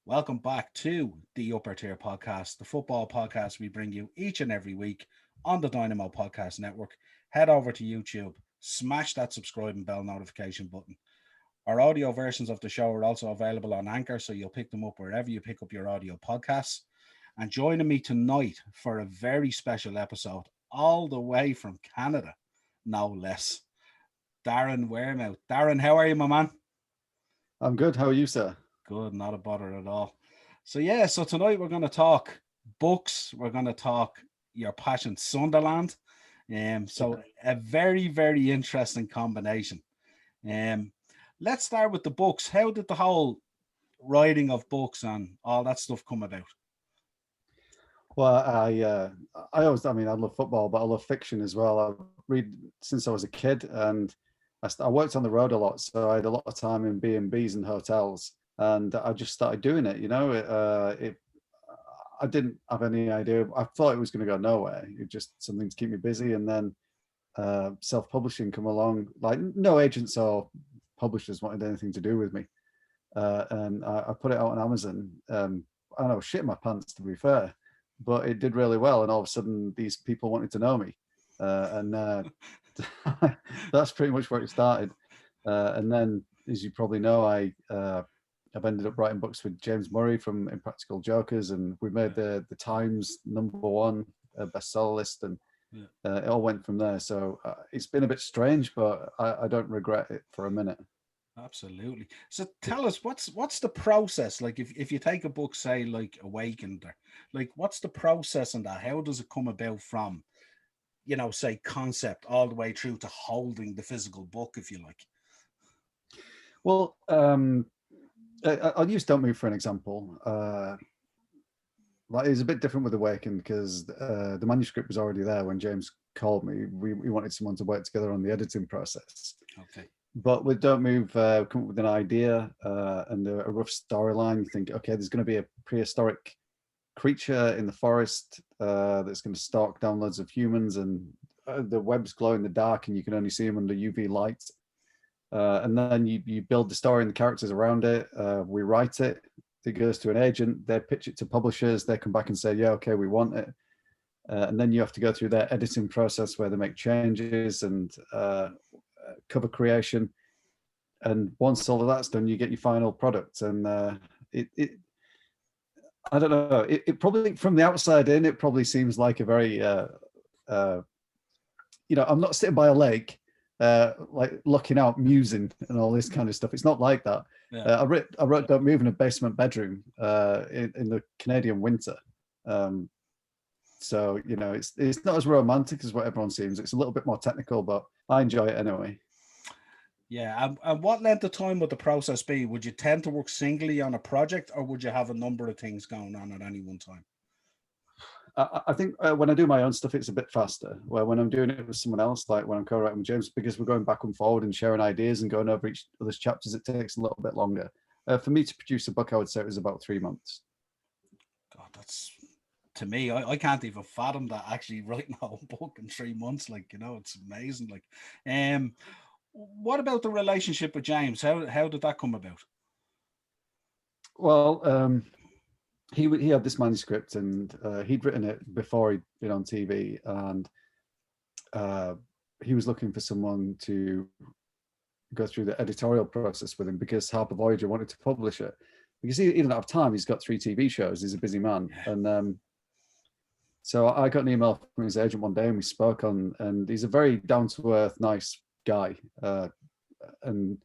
Welcome back to the Upper Tier Podcast, the football podcast we bring you each and every week on the Dynamo Podcast Network. Head over to YouTube, smash that subscribe and bell notification button. Our audio versions of the show are also available on Anchor, so you'll pick them up wherever you pick up your audio podcasts. And joining me tonight for a very special episode, all the way from Canada, no less, Darren Wearmouth. Darren, how are you, my man? I'm good. How are you, sir? Good, not a bother at all. So tonight we're going to talk books. We're going to talk your passion, Sunderland. So a very, very interesting combination. Let's start with the books. How did the whole writing of books and all that stuff come about? Well, I always, I love football, but I love fiction as well. I read since I was a kid, and I worked on the road a lot, so I had a lot of time in B&Bs and hotels, and I just started doing it. I didn't have any idea. I thought it was going to go nowhere. It just something to keep me busy, and then self-publishing come along. Like no agents or publishers wanted anything to do with me, and I put it out on Amazon. I know, shit my pants, to be fair, but it did really well, and all of a sudden these people wanted to know me, and that's pretty much where it started. And then, as you probably know, I've ended up writing books with James Murray from Impractical Jokers, and we made the Times #1 bestseller list, and it all went from there. So it's been a bit strange, but I don't regret it for a minute. Absolutely. So tell us, what's the process? Like if you take a book, say like Awakened, or like what's the process in that? How does it come about from, say concept all the way through to holding the physical book, if you like? Well, I'll use Don't Move for an example. Like it was a bit different with Awakened because the manuscript was already there when James called me. We wanted someone to work together on the editing process. Okay. But with Don't Move, come up with an idea and a rough storyline. You think, okay, there's going to be a prehistoric creature in the forest that's going to stalk down loads of humans, and the webs glow in the dark, and you can only see them under UV light. And then you build the story and the characters around it. We write it. It goes to an agent. They pitch it to publishers. They come back and say, yeah, okay, we want it. And then you have to go through their editing process where they make changes and cover creation. And once all of that's done, you get your final product. And I don't know, it probably, from the outside in, it probably seems like a very, I'm not sitting by a lake, like looking out, musing and all this kind of stuff. It's not like that. Yeah. I wrote Don't Move in a basement bedroom in the Canadian winter. So, it's not as romantic as what everyone seems. It's a little bit more technical, but I enjoy it anyway. Yeah, and what length of time would the process be? Would you tend to work singly on a project, or would you have a number of things going on at any one time? I think when I do my own stuff, it's a bit faster. Where when I'm doing it with someone else, like when I'm co-writing with James, because we're going back and forward and sharing ideas and going over each other's chapters, it takes a little bit longer. For me to produce a book, I would say it was about 3 months. God, that's, to me, I can't even fathom that, actually writing a whole book in 3 months. Like, it's amazing. Like, what about the relationship with James? How did that come about? Well, he had this manuscript, and he'd written it before he'd been on TV, and he was looking for someone to go through the editorial process with him because Harper Voyager wanted to publish it. Because he didn't have time. He's got 3 TV shows. He's a busy man. And so I got an email from his agent one day, and we spoke and he's a very down-to-earth, nice guy. And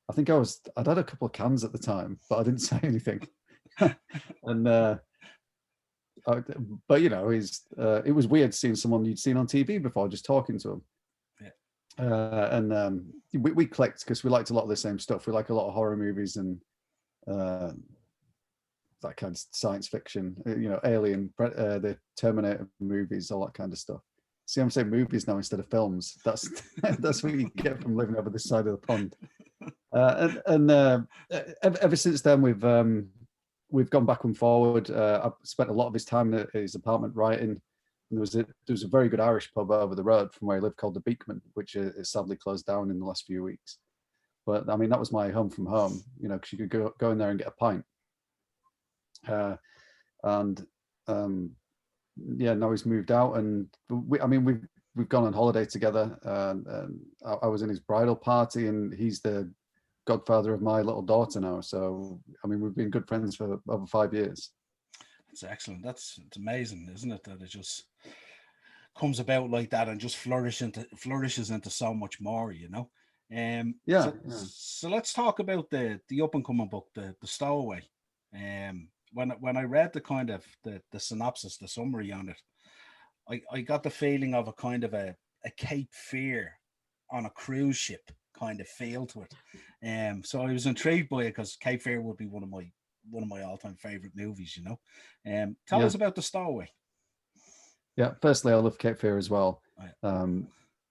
I think I'd had a couple of cans at the time, but I didn't say anything. And but it was weird seeing someone you'd seen on TV before, just talking to him. And we clicked because we liked a lot of the same stuff. We like a lot of horror movies and that kind of science fiction, Alien, the Terminator movies, all that kind of stuff. See, I'm saying movies now instead of films. That's what you get from living over this side of the pond. Ever since then, we've gone back and forward. I've spent a lot of his time at his apartment writing. And there was a very good Irish pub over the road from where I live called the Beekman, which is sadly closed down in the last few weeks. But I mean, that was my home from home, because you could go in there and get a pint. And yeah, now he's moved out, and we've gone on holiday together. And I was in his bridal party, and he's the godfather of my little daughter now. So I mean, we've been good friends for over 5 years. It's excellent. It's amazing, isn't it, that it just comes about like that and just flourishes into so much more, you know. Yeah, yeah. So let's talk about the up and coming book, the Stowaway. When I read the kind of the synopsis, the summary on it, I got the feeling of a kind of a Cape Fear on a cruise ship kind of feel to it. So I was intrigued by it because Cape Fear would be one of my all time favorite movies. You know, tell Yeah. us about the Stowaway. Yeah, firstly, I love Cape Fear as well.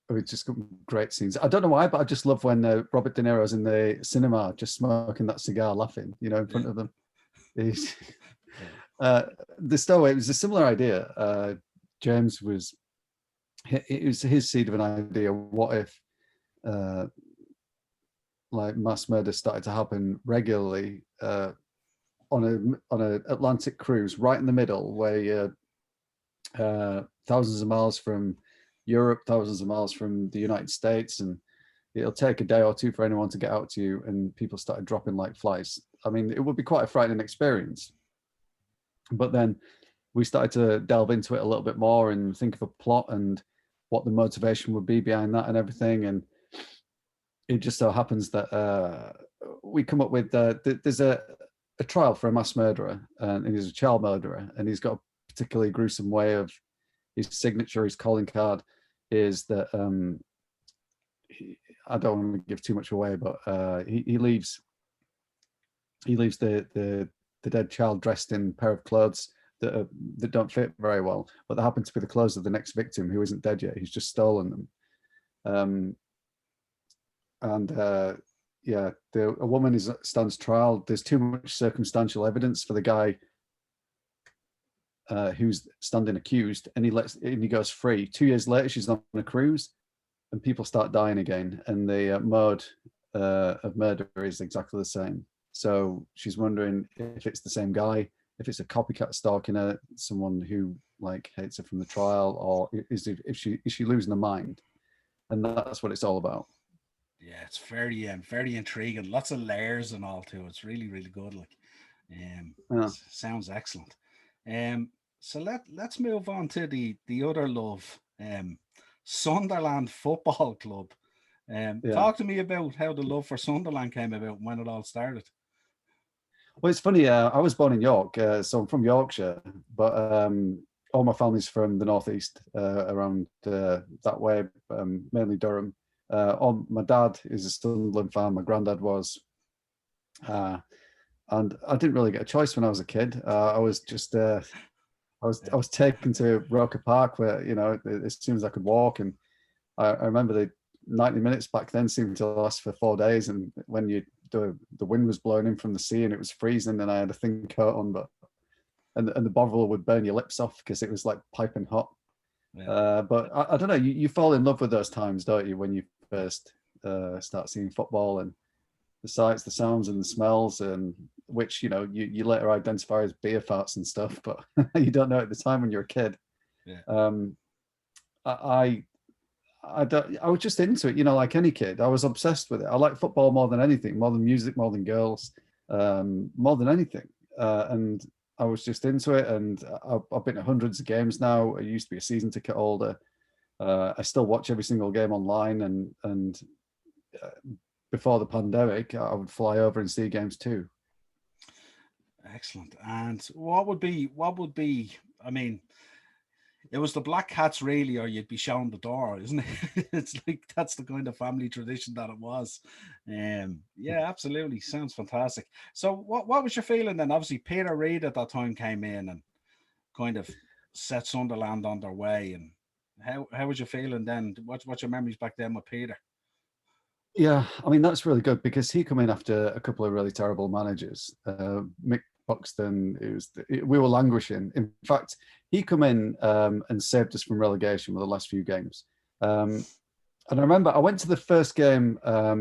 It's just got great scenes. I don't know why, but I just love when Robert De Niro's in the cinema just smoking that cigar, laughing, you know, in front of them. He's, the Stowaway, it was a similar idea. James it was his seed of an idea. What if like mass murder started to happen regularly on a Atlantic cruise right in the middle, where you're thousands of miles from Europe, thousands of miles from the United States, and it'll take a day or two for anyone to get out to you, and people started dropping like flies. I mean, it would be quite a frightening experience. But then we started to delve into it a little bit more and think of a plot and what the motivation would be behind that and everything. And it just so happens that we come up with there's a trial for a mass murderer, and he's a child murderer, and he's got a particularly gruesome way of his signature, his calling card is that I don't want to give too much away, but he leaves the dead child dressed in a pair of clothes that don't fit very well, but they happen to be the clothes of the next victim who isn't dead yet. He's just stolen them. A woman stands trial. There's too much circumstantial evidence for the guy who's standing accused, and he goes free. 2 years later, she's on a cruise, and people start dying again, and the mode of murder is exactly the same. So she's wondering if it's the same guy, if it's a copycat stalking her, someone who like hates her from the trial, or is she losing her mind? And that's what it's all about. Yeah, it's very intriguing. Lots of layers and all too. It's really really good. Like, Yeah. sounds excellent. So let's move on to the other love, Sunderland Football Club. Yeah. Talk to me about how the love for Sunderland came about and when it all started. Well, it's funny. I was born in York, so I'm from Yorkshire, but all my family's from the northeast, around that way, mainly Durham. My dad is a Sunderland fan. My granddad was, and I didn't really get a choice when I was a kid. I was just I was taken to Roker Park, where as soon as I could walk, and I remember the 90 minutes back then seemed to last for 4 days, and when the wind was blowing in from the sea and it was freezing, and I had a thin coat on, and the Bovril would burn your lips off because it was like piping hot. Yeah. But I don't know, you fall in love with those times, don't you, when you first start seeing football, and the sights, the sounds, and the smells, and which you later identify as beer farts and stuff, but you don't know at the time when you're a kid. Yeah. I was just into it, like any kid. I was obsessed with it. I like football more than anything, more than music, more than girls, more than anything. And I was just into it. And I've been to hundreds of games now. I used to be a season ticket holder. I still watch every single game online. And before the pandemic, I would fly over and see games too. Excellent. And what would be? I mean, it was the Black Cats, really, or you'd be shown the door, isn't it? It's like that's the kind of family tradition that it was. Yeah, absolutely, sounds fantastic. So, what was your feeling then? Obviously, Peter Reid at that time came in and kind of set Sunderland on their way. And how was your feeling then? What's your memories back then with Peter? Yeah, I mean that's really good because he came in after a couple of really terrible managers. Mick Buxton, we were languishing. In fact, he come in and saved us from relegation with the last few games. And I remember I went to the first game. I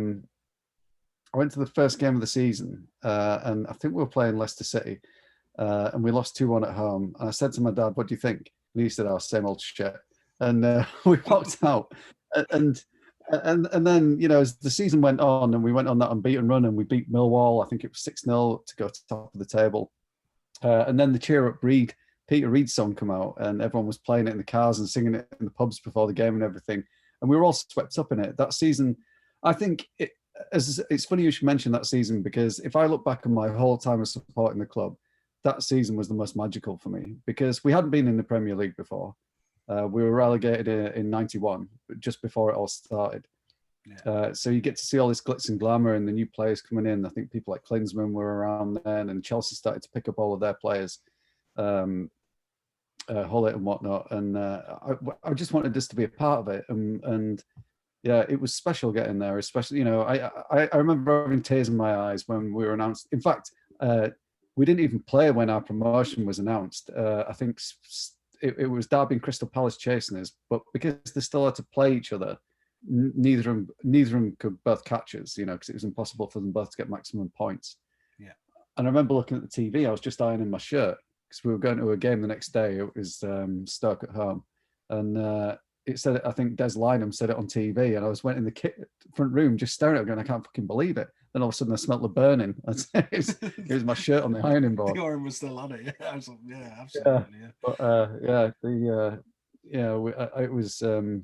went to the first game of the season, and I think we were playing Leicester City. and we lost 2-1 at home. And I said to my dad, "What do you think?" And he said, "Oh, same old shit." And we walked out. And then, you know, as the season went on and we went on that unbeaten run and we beat Millwall, I think it was 6-0 to go to the top of the table. And then the Cheer Up Peter Reid song come out, and everyone was playing it in the cars and singing it in the pubs before the game and everything. And we were all swept up in it. That season, I think it's funny you should mention that season, because if I look back on my whole time of supporting the club, that season was the most magical for me, because we hadn't been in the Premier League before. We were relegated in 91, just before it all started. Yeah. So you get to see all this glitz and glamour and the new players coming in. I think people like Klinsmann were around then, and Chelsea started to pick up all of their players, Hollett and whatnot. And I just wanted this to be a part of it. And yeah, it was special getting there, especially, you know, I remember having tears in my eyes when we were announced. In fact, we didn't even play when our promotion was announced. I think it was Derby and Crystal Palace chasing us, but because they still had to play each other, neither of them could both catch us, you know, because it was impossible for them both to get maximum points. Yeah. And I remember looking at the TV, I was just ironing my shirt because we were going to a game the next day. It was Stoke at home. And it said, I think Des Lynam said it on TV, and I went in the front room just staring at it going, I can't fucking believe it. Then all of a sudden I smelled the burning. It was my shirt on the ironing board. The iron was still on it. Yeah, absolutely. Yeah. Yeah. But it was a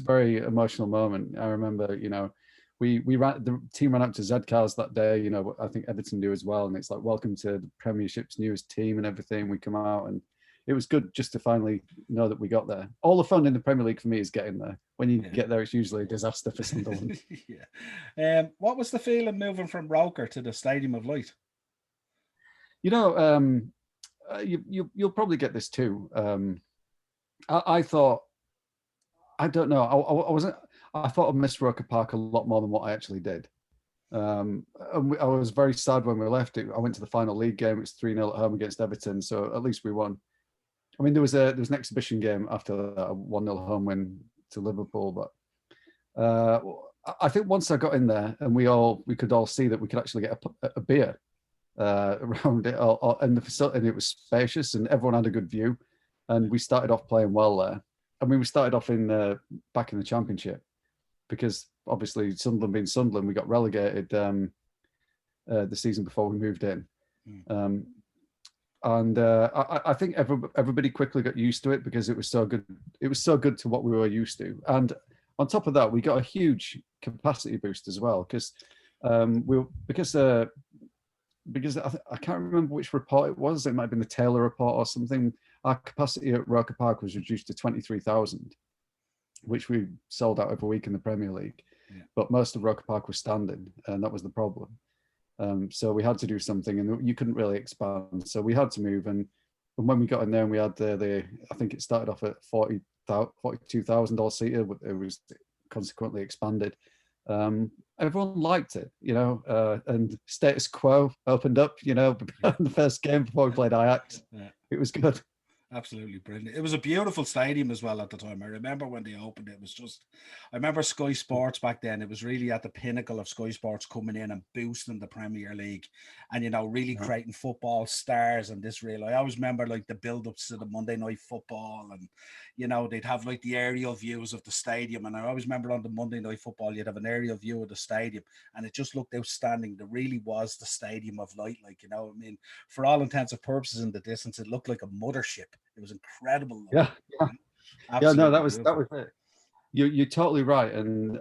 very emotional moment. I remember, you know, the team ran up to Z Cars that day. You know, I think Everton do as well, and it's like, welcome to the Premiership's newest team and everything. We come out, and it was good just to finally know that we got there. All the fun in the Premier League for me is getting there. When you get there, it's usually a disaster for Sunderland. Yeah. What was the feeling moving from Roker to the Stadium of Light? You know, you'll probably get this too. I thought, I don't know, I thought I missed Roker Park a lot more than what I actually did. I was very sad when we left it. I went to the final league game. It was 3-0 at home against Everton, so at least we won. I mean, there was an exhibition game after that, a 1-0 home win to Liverpool. But I think once I got in there and we could all see that we could actually get a beer around it, and the facility, and it was spacious, and everyone had a good view, and we started off playing well there. I mean, we started off back in the Championship, because obviously Sunderland being Sunderland, we got relegated the season before we moved in. I think everybody quickly got used to it because it was so good. It was so good to what we were used to. And on top of that, we got a huge capacity boost as well, because I can't remember which report it was. It might have been the Taylor report or something. Our capacity at Roker Park was reduced to 23,000, which we sold out every week in the Premier League. Yeah. But most of Roker Park was standing, and that was the problem. So we had to do something, and you couldn't really expand. So we had to move. And when we got in there, and we had I think it started off at 42,000 all seater. It was consequently expanded. Everyone liked it, you know, and Status Quo opened up, you know, the first game before we played Ajax. Yeah. It was good. Absolutely brilliant. It was a beautiful stadium as well at the time. I remember when they opened it, I remember Sky Sports back then. It was really at the pinnacle of Sky Sports coming in and boosting the Premier League and, you know, really creating football stars and this real. I always remember like the build-ups to the Monday Night Football, and, you know, they'd have like the aerial views of the stadium. And I always remember on the Monday Night Football, you'd have an aerial view of the stadium, and it just looked outstanding. It really was the Stadium of Light. Like, you know, I mean, for all intents and purposes in the distance, it looked like a mothership. It was incredible. Yeah. No, that was it. You're totally right, and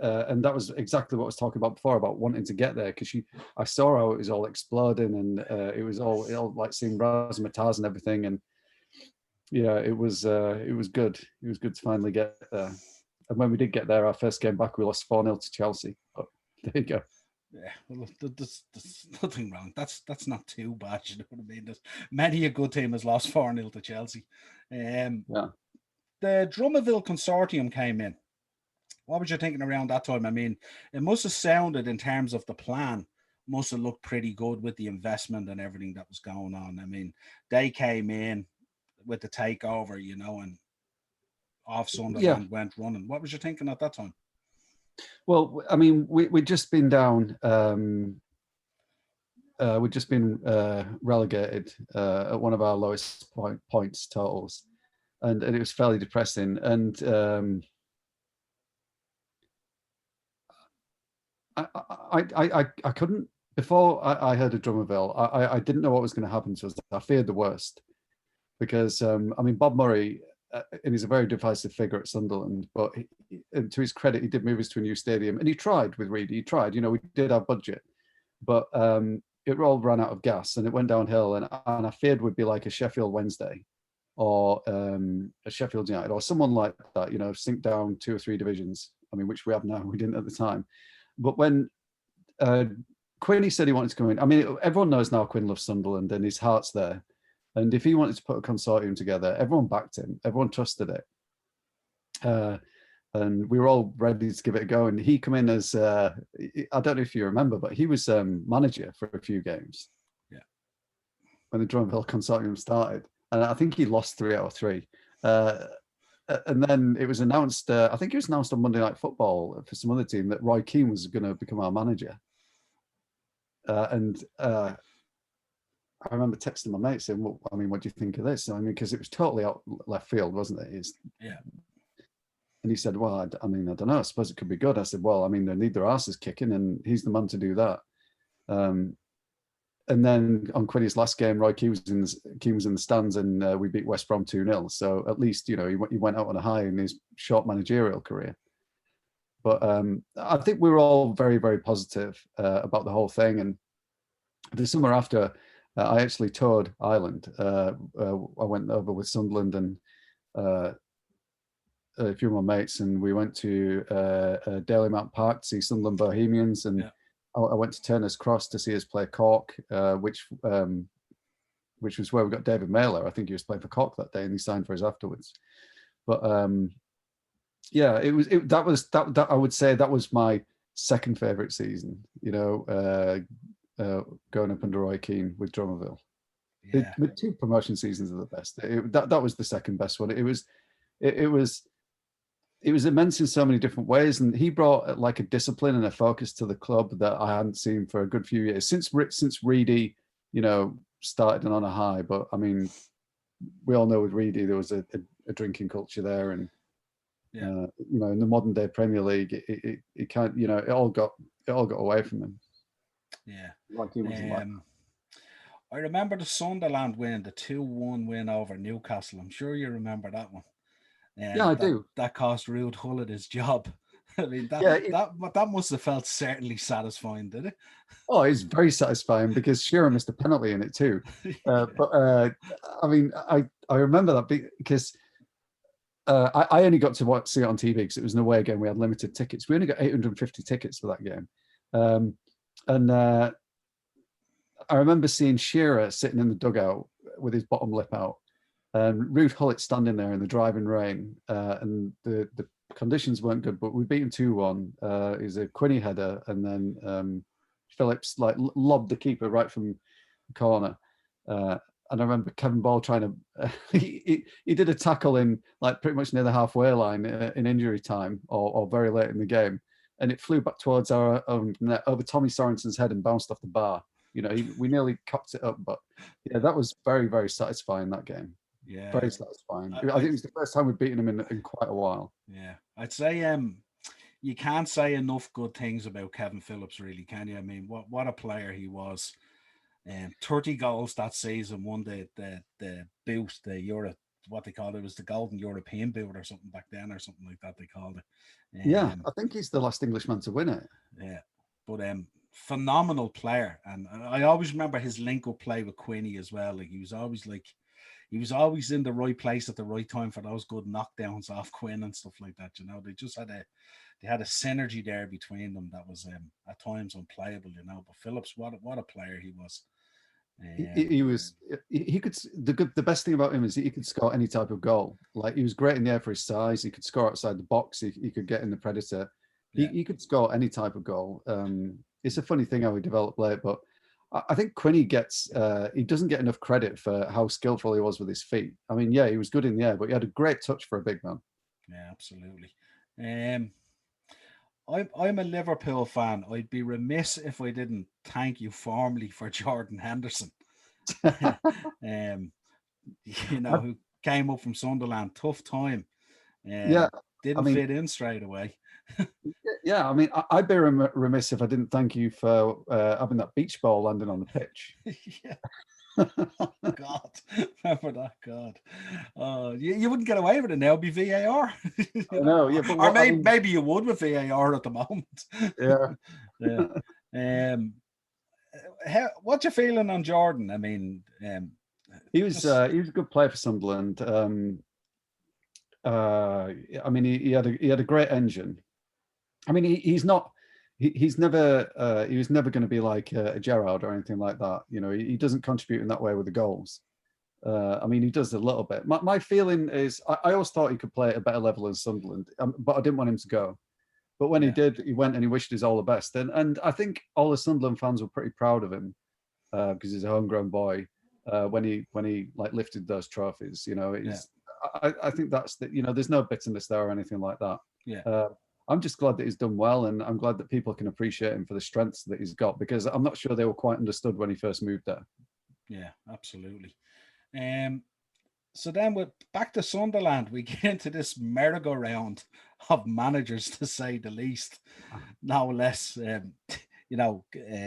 that was exactly what I was talking about before, about wanting to get there, because I saw how it was all exploding, and it was all like seeing razzmatazz and everything, and yeah, it was good. It was good to finally get there. And when we did get there, our first game back, we lost 4-0 to Chelsea. But there you go. Yeah, well, there's nothing wrong. That's not too bad. You know what I mean? There's many a good team has lost 4-0 to Chelsea. Yeah. The Drummondville Consortium came in. What was you thinking around that time? I mean, it must have sounded, in terms of the plan, must have looked pretty good with the investment and everything that was going on. I mean, they came in with the takeover, you know, and off Sunderland went running. What was you thinking at that time? Well, I mean, we'd just been down we'd just been relegated at one of our lowest points totals, and it was fairly depressing. And I couldn't, before I heard of Drummondville, I didn't know what was going to happen to us. I feared the worst because I mean, Bob Murray, and he's a very divisive figure at Sunderland, but and to his credit, he did move us to a new stadium, and he tried with Reedy. He tried, we did have budget, but it all ran out of gas and it went downhill. And I feared would be like a Sheffield Wednesday or a Sheffield United or someone like that, sink down 2 or 3 divisions. I mean, which we have now, we didn't at the time. But when Quinn, he said he wanted to come in. I mean, everyone knows now Quinn loves Sunderland and his heart's there. And if he wanted to put a consortium together, everyone backed him. Everyone trusted it. And we were all ready to give it a go. And he come in as, I don't know if you remember, but he was manager for a few games. Yeah. When the Drummondville consortium started. And I think he lost 3 out of 3. And then it was announced, I think it was announced on Monday Night Football for some other team that Roy Keane was going to become our manager. And I remember texting my mate saying, well, I mean, what do you think of this? I mean, because it was totally out left field, wasn't it? Yeah. And he said, well, I mean, I don't know. I suppose it could be good. I said, well, I mean, they need their asses kicking and he's the man to do that. And then on Quinny's last game, Roy Keane was in the stands and we beat West Brom 2-0. So at least, he went out on a high in his short managerial career. But I think we were all very, very positive about the whole thing. And the summer after, I actually toured Ireland. I went over with Sunderland and a few of my mates, and we went to Dalymount Park to see Sunderland Bohemians. And I went to Turner's Cross to see us play Cork, which was where we got David Mailer. I think he was playing for Cork that day, and he signed for us afterwards. But yeah, that I would say that was my second favourite season. Going up under Roy Keane with Drummondville. Yeah. The 2 promotion seasons are the best. That was the second best one. It was immense in so many different ways, and he brought like a discipline and a focus to the club that I hadn't seen for a good few years since Reedy, started on a high. But I mean, we all know with Reedy there was a drinking culture there, and in the modern day Premier League, it can't, it all got away from him. Yeah, like he wasn't like. I remember the Sunderland win, the 2-1 win over Newcastle. I'm sure you remember that one. Yeah, I do. That cost Ruud Gullit his job. I mean, that must have felt certainly satisfying, did it? Oh, it's very satisfying because Shearer missed a penalty in it too. But I mean, I remember that because I only got to see it on TV because it was an away game. We had limited tickets. We only got 850 tickets for that game. And I remember seeing Shearer sitting in the dugout with his bottom lip out, and Ruud Gullit standing there in the driving rain, and the conditions weren't good, but we beat him 2-1. It was a Quinny header, and then Phillips lobbed the keeper right from the corner. And I remember Kevin Ball trying to, he did a tackle in pretty much near the halfway line in injury time or very late in the game. And it flew back towards our own net over Tommy Sorensen's head and bounced off the bar. We nearly cocked it up, but yeah, that was very, very satisfying, that game. Yeah, very satisfying. I think it was the first time we'd beaten him in quite a while. Yeah, I'd say you can't say enough good things about Kevin Phillips, really, can you? I mean, what a player he was. 30 goals that season, won the boot, the Euro, what they called it, was the Golden European Boot or something back then, or something like that they called it. Yeah, I think he's the last Englishman to win it. Yeah, but phenomenal player, and I always remember his link-up play with Quinny as well. He was always in the right place at the right time for those good knockdowns off Quinn and stuff like that. They just had a synergy there between them that was at times unplayable. But Phillips, what a player he was. He could. The best thing about him is he could score any type of goal. He was great in the air for his size. He could score outside the box. He could get in the predator. He could score any type of goal. It's a funny thing how he developed late, but I think Quinny he doesn't get enough credit for how skillful he was with his feet. I mean, yeah, he was good in the air, but he had a great touch for a big man. Yeah, absolutely. I'm a Liverpool fan. I'd be remiss if I didn't thank you formally for Jordan Henderson. um, who came up from Sunderland, tough time. Yeah, I Didn't mean, fit in straight away. yeah, I mean, I'd be remiss if I didn't thank you for having that beach ball landing on the pitch. Yeah. God, remember that? God, you wouldn't get away with it now. It'd be VAR. I know, yeah, but Or what, I mean, maybe you would with VAR at the moment. yeah. Yeah. What's your feeling on Jordan? I mean, He was a good player for Sunderland. I mean, he had a great engine. I mean, he's not. He's never. He was never going to be like a Gerrard or anything like that. You know, he doesn't contribute in that way with the goals. I mean, he does a little bit. My feeling is, I always thought he could play at a better level in Sunderland, but I didn't want him to go. But when he did, he went and he wished us all the best. And I think all the Sunderland fans were pretty proud of him because he's a homegrown boy. When he like lifted those trophies, you know, I think that's that. You know, there's no bitterness there or anything like that. Yeah. I'm just glad that he's done well, and I'm glad that people can appreciate him for the strengths that he's got, because I'm not sure they were quite understood when he first moved there. Yeah, absolutely. So then with back to Sunderland, we get into this merry-go-round of managers, to say the least. No less,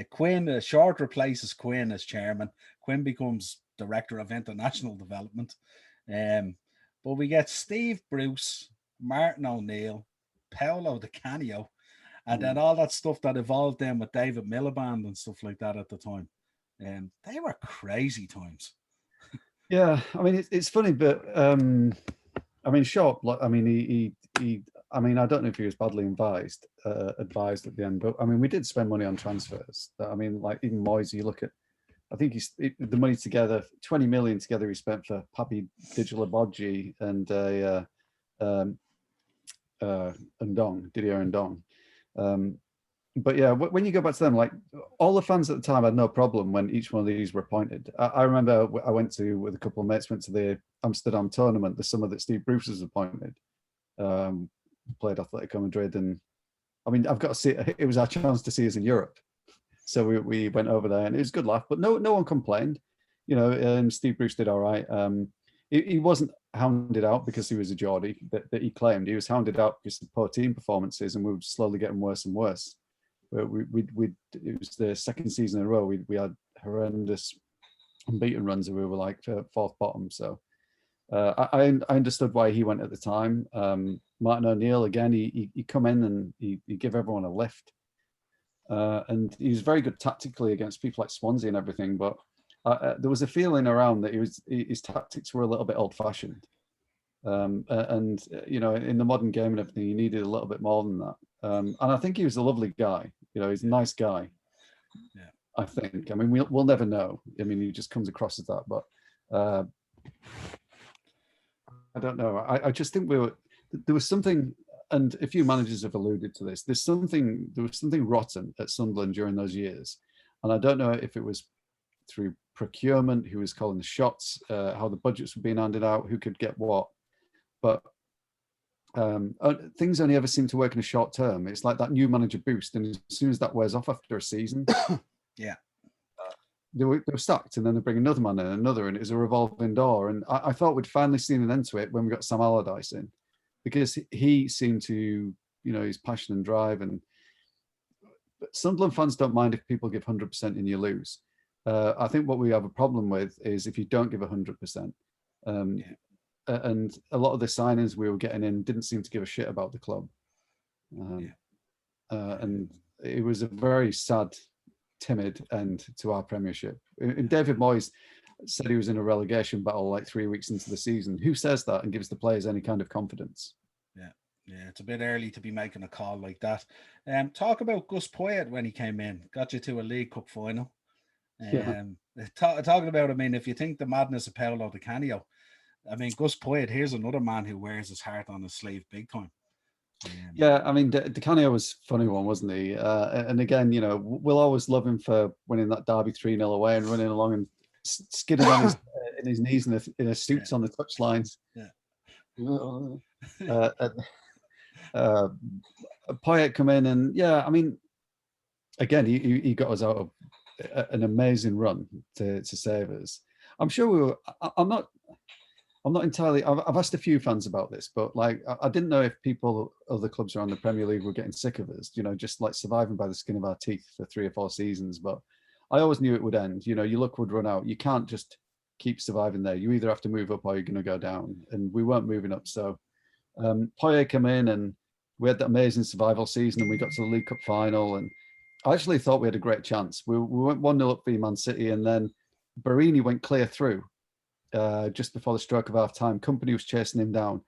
Quinn, Short replaces Quinn as chairman. Quinn becomes director of international development. But we get Steve Bruce, Martin O'Neill, Paolo Di Canio, and then all that stuff that evolved then with David Miliband and stuff like that at the time. They were crazy times. Yeah, I mean, it's funny, but I mean, Short. I mean, he. I mean, I don't know if he was badly advised at the end, but I mean, we did spend money on transfers. I mean, like even Moyes, you look at, I think the money together, 20 million together, he spent for Papi Digilabodji and Didier Ndong. But yeah, when you go back to them, like all the fans at the time had no problem when each one of these were appointed. I remember I went to, with a couple of mates, went to the Amsterdam tournament the summer that Steve Bruce was appointed. Played Atletico Madrid, and I mean, I've got to see it was our chance to see us in Europe, so we went over there, and it was a good laugh. But no one complained, you know. Steve Bruce did all right. He wasn't hounded out because he was a Geordie that he claimed. He was hounded out because of poor team performances, and we were slowly getting worse and worse. It was the second season in a row we had horrendous unbeaten runs, and we were like fourth bottom. So I understood why he went at the time. Martin O'Neill, again, he come in and he give everyone a lift, and he was very good tactically against people like Swansea and everything. But there was a feeling around that his tactics were a little bit old fashioned. And you know, in the modern game and everything, you needed a little bit more than that. And I think he was a lovely guy. You know, he's a nice guy. Yeah, I think. I mean, we'll never know. I mean, he just comes across as that. But I don't know. I just think there was something, and a few managers have alluded to this. There was something rotten at Sunderland during those years, and I don't know if it was through procurement, who was calling the shots, how the budgets were being handed out, who could get what. But things only ever seem to work in a short term. It's like that new manager boost, and as soon as that wears off after a season, they were stacked, and then they bring another man in, another, and it was a revolving door. And I thought we'd finally seen an end to it when we got Sam Allardyce in, because he seemed to, you know, his passion and drive. And but Sunderland fans don't mind if people give 100% and you lose. I think what we have a problem with is if you don't give 100%. And a lot of the signings we were getting in didn't seem to give a shit about the club. And it was a very sad, timid end to our Premiership. And David Moyes said he was in a relegation battle like 3 weeks into the season. Who says that and gives the players any kind of confidence? Yeah, it's a bit early to be making a call like that. Talk about Gus Poyet when he came in, got you to a League Cup final. Talking about, I mean, if you think the madness of Paolo Di Canio, I mean, Gus Poyet, here's another man who wears his heart on his sleeve big time. Yeah, I mean, Di Canio was a funny one, wasn't he? And again, you know, we'll always love him for winning that derby 3-0 away and running along and skidding on his knees in his suits on the touchlines. Poyet come in and I mean, again, he got us out of an amazing run to save us. I'm sure we were. I'm not entirely. I've asked a few fans about this, but like I didn't know if people, other clubs around the Premier League, were getting sick of us. Just like surviving by the skin of our teeth for 3 or 4 seasons. But I always knew it would end. Your luck would run out. You can't just keep surviving there. You either have to move up or you're going to go down. And we weren't moving up. So Poyet came in and we had that amazing survival season, and we got to the League Cup final. And I actually thought we had a great chance. We went 1-0 up for Man City, and then Barini went clear through just before the stroke of half time. Company was chasing him down.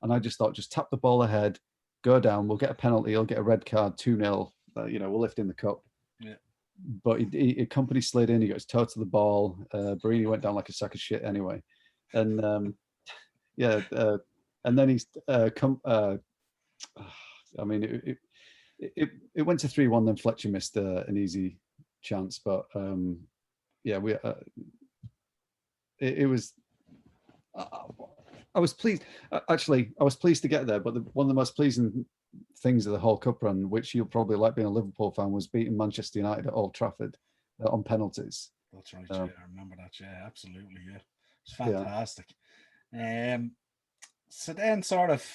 And I just thought, just tap the ball ahead, go down, we'll get a penalty, he'll get a red card, 2-0, we'll lift in the cup. Yeah. But Company slid in, he got his toe to the ball. Barini went down like a sack of shit anyway. And and then he's I mean, it went to 3-1, then Fletcher missed an easy chance. But it was. I was pleased. Actually, I was pleased to get there. But one of the most pleasing things of the whole cup run, which you'll probably like being a Liverpool fan, was beating Manchester United at Old Trafford on penalties. That's right. I remember that. Yeah, absolutely. Yeah, it's fantastic. So then, sort of,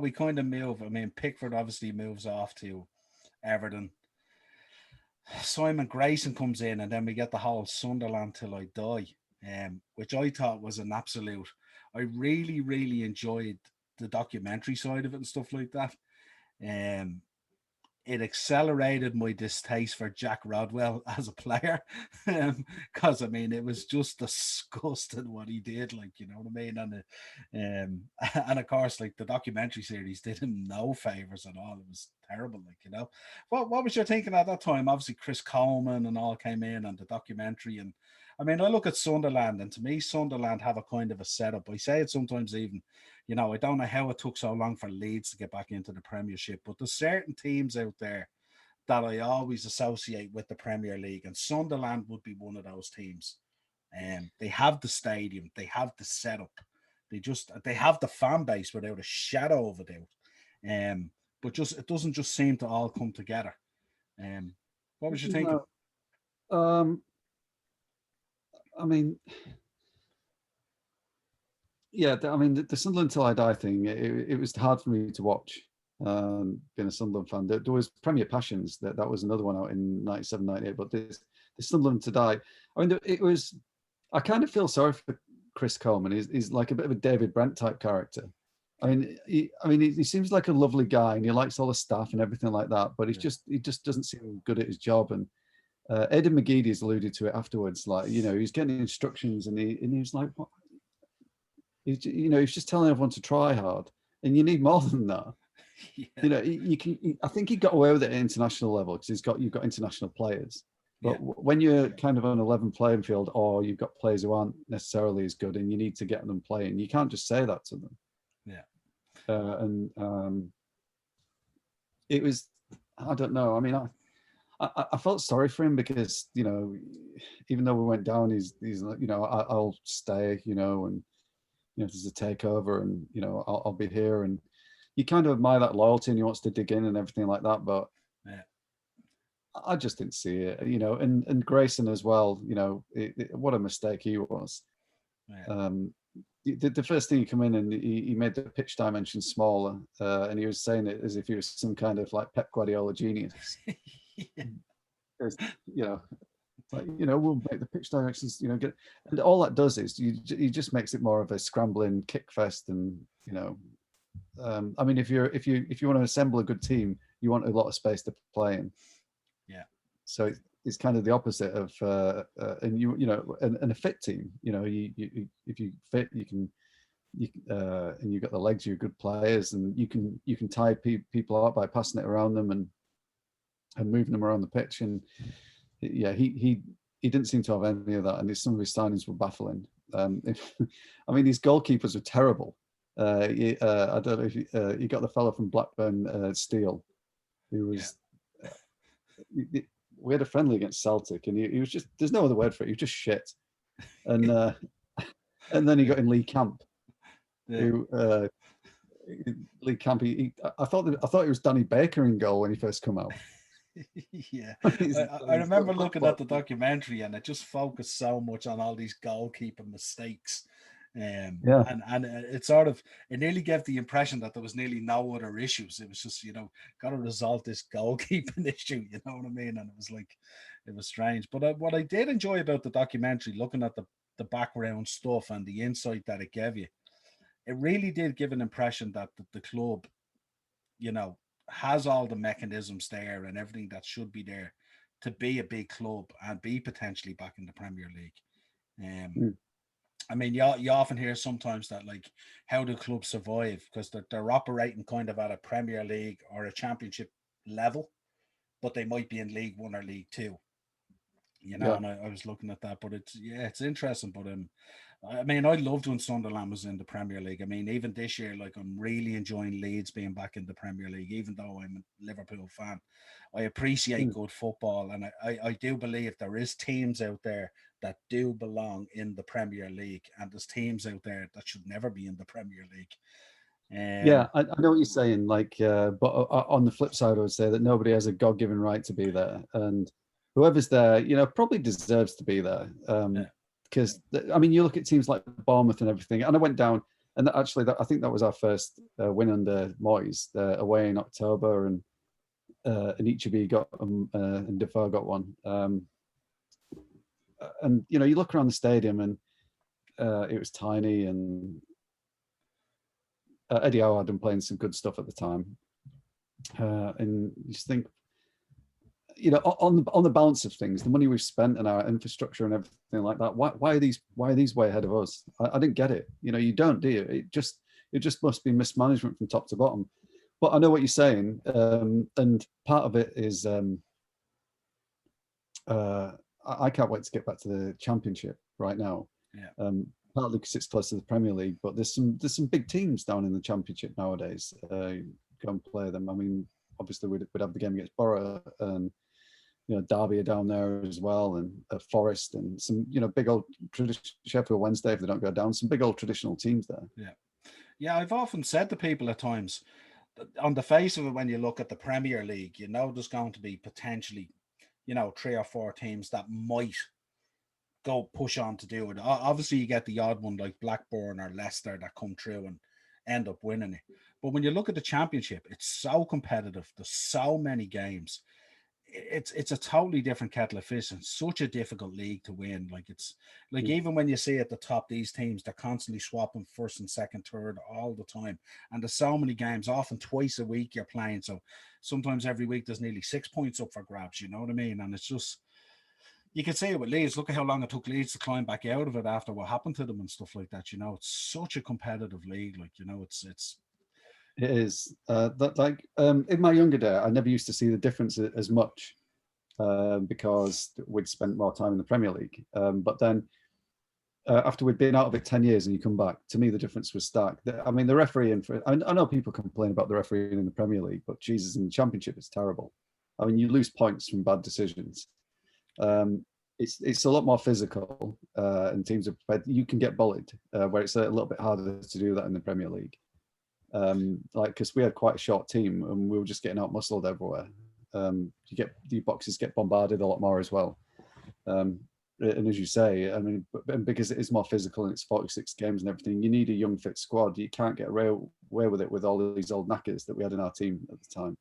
we kind of move. I mean, Pickford obviously moves off to Everton. Simon Grayson comes in, and then we get the whole Sunderland till I die, which I thought was an absolute. I really, really enjoyed the documentary side of it and stuff like that. It accelerated my distaste for Jack Rodwell as a player, because I mean it was just disgusting what he did, like, you know what I mean, and of course, like, the documentary series did him no favors at all. It was terrible, like, What was your thinking at that time? Obviously, Chris Coleman and all came in on the documentary, and I mean, I look at Sunderland, and to me, Sunderland have a kind of a setup. I say it sometimes even. I don't know how it took so long for Leeds to get back into the Premiership, but there's certain teams out there that I always associate with the Premier League, and Sunderland would be one of those teams. They have the stadium, they have the setup, they have the fan base without a shadow of a doubt. But it doesn't just seem to all come together. What was you thinking? I mean, I mean, the Sunderland Till I Die thing, it was hard for me to watch, being a Sunderland fan. There was Premier Passions, that was another one out in 97, 98, but the Sunderland to Die, I mean, it was, I kind of feel sorry for Chris Coleman. He's like a bit of a David Brent type character. I mean, he seems like a lovely guy, and he likes all the staff and everything like that, but he just doesn't seem good at his job. And Aidan McGeady's alluded to it afterwards, like, he's getting instructions, and he was like, what? He's just telling everyone to try hard, and you need more than that. Yeah. You can. I think he got away with it at international level because you've got international players. But when you're kind of on an 11 playing field, or you've got players who aren't necessarily as good, and you need to get them playing, you can't just say that to them. Yeah. It was. I don't know. I mean, I felt sorry for him because even though we went down, he's I'll stay, and. If there's a takeover, and I'll be here, and you kind of admire that loyalty, and he wants to dig in and everything like that. But I just didn't see it, and Grayson as well. What a mistake he was. The first thing he come in, and he made the pitch dimension smaller, and he was saying it as if he was some kind of like Pep Guardiola genius. We'll make the pitch directions, get, and all that does is he just makes it more of a scrambling kick fest. And I mean, if you want to assemble a good team, you want a lot of space to play in. So it's kind of the opposite of and a fit team. If you fit, you can and you've got the legs, you're good players, and you can tire people out by passing it around them and moving them around the pitch. And he didn't seem to have any of that, and some of his signings were baffling. I mean, his goalkeepers were terrible. I don't know if you got the fellow from Blackburn, Steele, who was. We had a friendly against Celtic, and he was just. There's no other word for it. He was just shit. And then he got in Lee Camp, who Lee Campy. I thought it was Danny Baker in goal when he first come out. Yeah, I remember looking at the documentary, and it just focused so much on all these goalkeeping mistakes. Yeah. And it sort of, it nearly gave the impression that there was nearly no other issues. It was just, got to resolve this goalkeeping issue, you know what I mean? And it was like, it was strange. But what I did enjoy about the documentary, looking at the background stuff and the insight that it gave you, it really did give an impression that the club, you know, has all the mechanisms there and everything that should be there to be a big club and be potentially back in the Premier League. Mm. I mean, you often hear sometimes that, like, how do clubs survive? Because they're operating kind of at a Premier League or a Championship level, but they might be in League One or League Two. Yeah. And I was looking at that, but it's interesting. But I mean, I loved when Sunderland was in the Premier League. I mean, even this year, like, I'm really enjoying Leeds being back in the Premier League, even though I'm a Liverpool fan. I appreciate good football, and I do believe there is teams out there that do belong in the Premier League, and there's teams out there that should never be in the Premier League. Yeah, I know what you're saying. Like, but on the flip side, I would say that nobody has a God-given right to be there, and whoever's there, probably deserves to be there. Because I mean, you look at teams like Bournemouth and everything, and I went down, and actually, I think that was our first win under Moyes, away in October, and Anichebe got and Defoe got one. And you look around the stadium, and it was tiny, and Eddie Howe had been playing some good stuff at the time, and you just think, on the balance of things, the money we've spent and our infrastructure and everything like that, why are these way ahead of us? I didn't get it. You don't, do you? It just must be mismanagement from top to bottom. But I know what you're saying, and part of it is I can't wait to get back to the Championship right now. Yeah. Partly because it's close to the Premier League, but there's some big teams down in the Championship nowadays. Go and play them. I mean, obviously we'd have the game against Borough, and Derby are down there as well, and Forest, and some big old Sheffield Wednesday, if they don't go down, some big old traditional teams there. Yeah. I've often said to people at times, on the face of it, when you look at the Premier League, there's going to be potentially, 3 or 4 teams that might go push on to do it. Obviously, you get the odd one like Blackburn or Leicester that come through and end up winning it. But when you look at the Championship, it's so competitive. There's so many games. It's a totally different kettle of fish, and such a difficult league to win. Like, it's like, even when you see at the top, these teams, they're constantly swapping first and second, third all the time, and there's so many games, often twice a week you're playing. So sometimes every week there's nearly 6 points up for grabs. You know what I mean? And it's just, you can see it with Leeds. Look at how long it took Leeds to climb back out of it after what happened to them and stuff like that. It's such a competitive league. Like, it's. It is. In my younger day, I never used to see the difference as much because we'd spent more time in the Premier League. But then after we'd been out of it 10 years and you come back, to me, the difference was stark. I mean, the refereeing, I know people complain about the refereeing in the Premier League, but Jesus, in the Championship, it's terrible. I mean, you lose points from bad decisions. It's a lot more physical, and teams are prepared. You can get bullied, where it's a little bit harder to do that in the Premier League. Because we had quite a short team and we were just getting out muscled everywhere. The boxes get bombarded a lot more as well. And as you say, I mean, because it is more physical and it's 46 games and everything, you need a young fit squad. You can't get away with it with all these old knackers that we had in our team at the time.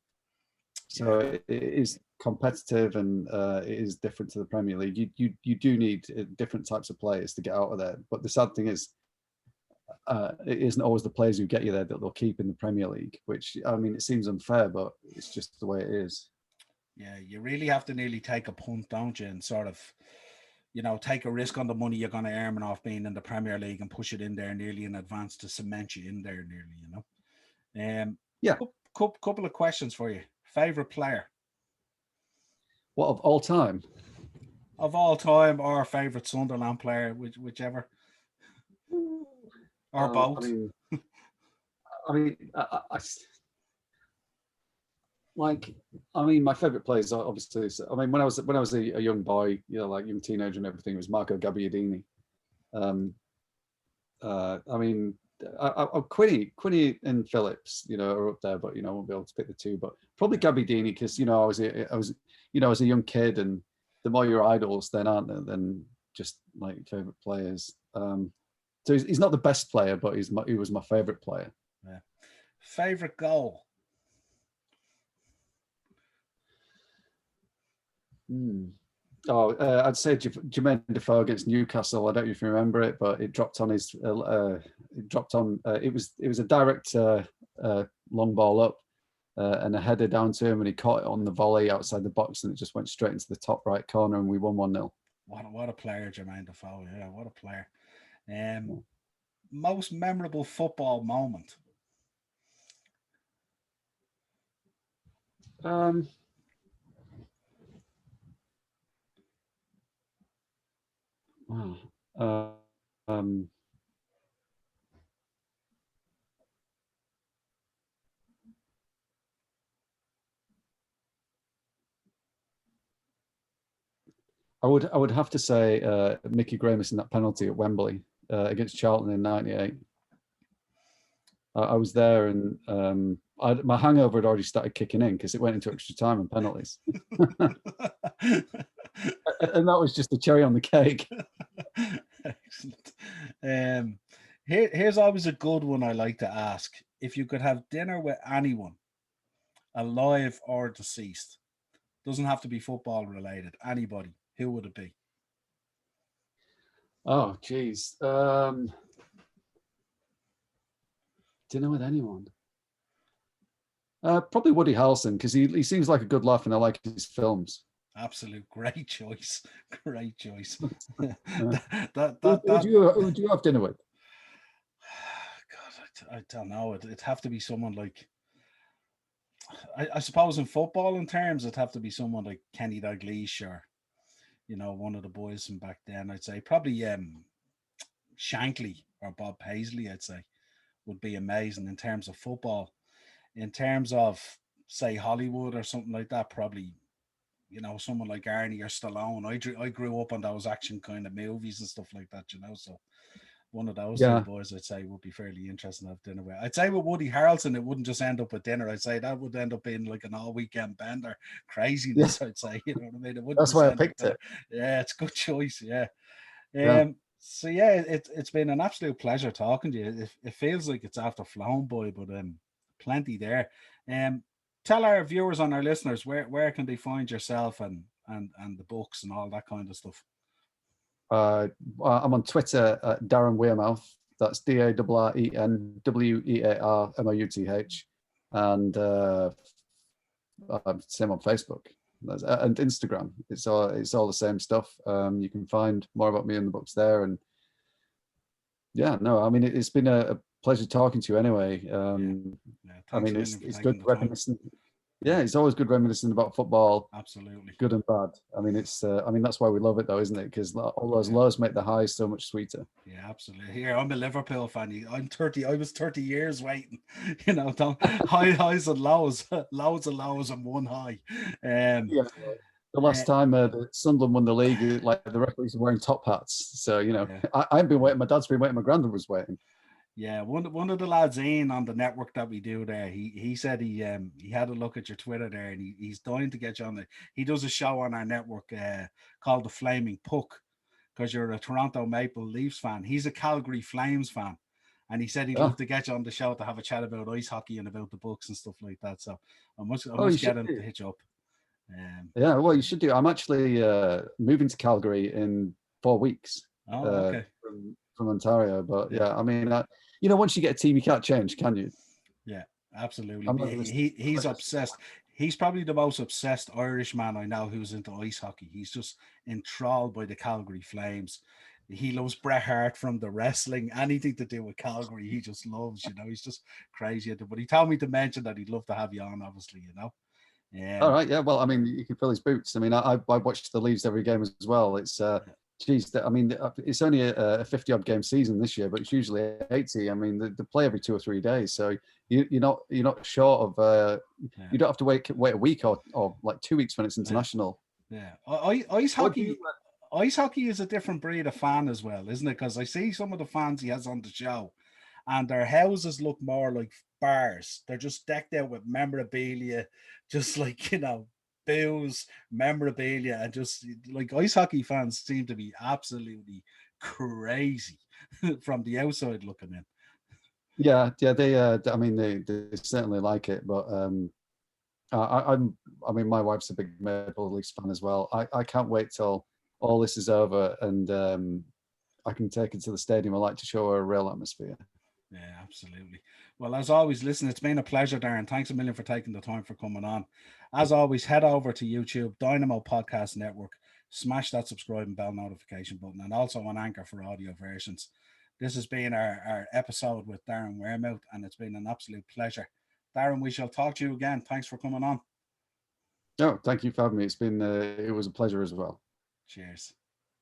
So it is competitive, and it is different to the Premier League. You do need different types of players to get out of there. But the sad thing is, it isn't always the players who get you there that they'll keep in the Premier League, which, I mean, it seems unfair, but it's just the way it is. Yeah, you really have to nearly take a punt, don't you, and sort of, take a risk on the money you're going to earn off being in the Premier League and push it in there nearly in advance to cement you in there nearly, Yeah. Couple of questions for you. Favorite player? What, of all time? Of all time, or favorite Sunderland player, whichever. Or both. My favorite players are obviously. I mean, when I was a young boy, like young teenager and everything, it was Marco Gabbiadini. Quinny and Phillips, are up there, but I won't be able to pick the two. But probably Gabbiadini, because I was as a young kid, and the more your idols, then aren't there, than just like favorite players. So he's not the best player, but he was my favorite player. Yeah. Favorite goal. I'd say Jermaine Defoe against Newcastle. I don't know if you remember it, but it dropped on his. It was a direct long ball up and a header down to him, and he caught it on the volley outside the box, and it just went straight into the top right corner, and we won 1-0. What a player, Jermaine Defoe! Yeah, what a player. Most memorable football moment. Wow. I would have to say Mickey Gray missing that penalty at Wembley against Charlton in '98. I was there, and my hangover had already started kicking in because it went into extra time and penalties. And that was just the cherry on the cake. Excellent. Here's always a good one I like to ask. If you could have dinner with anyone, alive or deceased, doesn't have to be football related, anybody, who would it be? Oh, geez. Dinner with anyone? Probably Woody Harrelson, because he seems like a good laugh, and I like his films. Absolute great choice. Great choice. Who would you have dinner with? God, I don't know. It'd have to be someone like, I suppose in football in terms, it'd have to be someone like Kenny Dalglish or, one of the boys from back then. I'd say probably Shankly or Bob Paisley, I'd say, would be amazing in terms of football. In terms of, say, Hollywood or something like that, probably, someone like Arnie or Stallone. I grew up on those action kind of movies and stuff like that, so one of those two boys, I'd say, would be fairly interesting to have dinner with. I'd say with Woody Harrelson, it wouldn't just end up with dinner. I'd say that would end up being like an all-weekend bender craziness, I'd say. You know what I mean? That's why I picked it. Yeah, it's a good choice, yeah. So, it's been an absolute pleasure talking to you. It feels like it's after flown by, but plenty there. Tell our viewers and our listeners where can they find yourself and the books and all that kind of stuff. I'm on Twitter at Darren Wearmouth. That's DARREN WEARMOUTH, and same on Facebook and Instagram. It's all the same stuff. You can find more about me in the books there. And it's been a pleasure talking to you anyway. It's good reminiscing. Yeah, it's always good reminiscing about football. Absolutely. Good and bad. That's why we love it though, isn't it? Because all those lows make the highs so much sweeter. Yeah, absolutely. Here, I'm a Liverpool fan. I'm 30. I was 30 years waiting. Highs and lows, lows and lows, and one high. The last time Sunderland won the league, like the referees were wearing top hats. So I've been waiting. My dad's been waiting. My granddad was waiting. Yeah, one of the lads in on the network that we do there, he said he had a look at your Twitter there, and he's dying to get you on it. He does a show on our network called The Flaming Puck, because you're a Toronto Maple Leafs fan. He's a Calgary Flames fan, and he said he'd love to get you on the show to have a chat about ice hockey and about the books and stuff like that. So I must get him to hit you up. Well, you should do. I'm actually moving to Calgary in 4 weeks. Oh, okay. From Ontario, but once you get a team, you can't change, can you? Yeah, absolutely. He's obsessed. He's probably the most obsessed Irish man I know who's into ice hockey. He's just enthralled by the Calgary Flames. He loves Bret Hart from the wrestling, anything to do with Calgary. He just loves, he's just crazy at it. But he told me to mention that he'd love to have you on, obviously, All right, yeah. Well, you can fill his boots. I watched the Leafs every game as well. It's it's only a 50-odd game season this year, but it's usually 80. They play every 2 or 3 days, so you're not short of. You don't have to wait a week or like 2 weeks when it's international. Yeah, ice hockey is a different breed of fan as well, isn't it? Because I see some of the fans he has on the show, and their houses look more like bars. They're just decked out with memorabilia, just like, booze, memorabilia, and just like ice hockey fans seem to be absolutely crazy from the outside looking in. Yeah, yeah, I mean, they certainly like it, but I mean, my wife's a big Maple Leafs fan as well. I can't wait till all this is over and I can take her to the stadium. I like to show her a real atmosphere. Yeah, absolutely. Well, as always, listen, it's been a pleasure, Darren. Thanks a million for taking the time for coming on. As always, head over to YouTube, Dynamo Podcast Network, smash that subscribe and bell notification button, and also on Anchor for audio versions. This has been our episode with Darren Wearmouth, and it's been an absolute pleasure. Darren, we shall talk to you again. Thanks for coming on. No, thank you for having me. It was a pleasure as well. Cheers.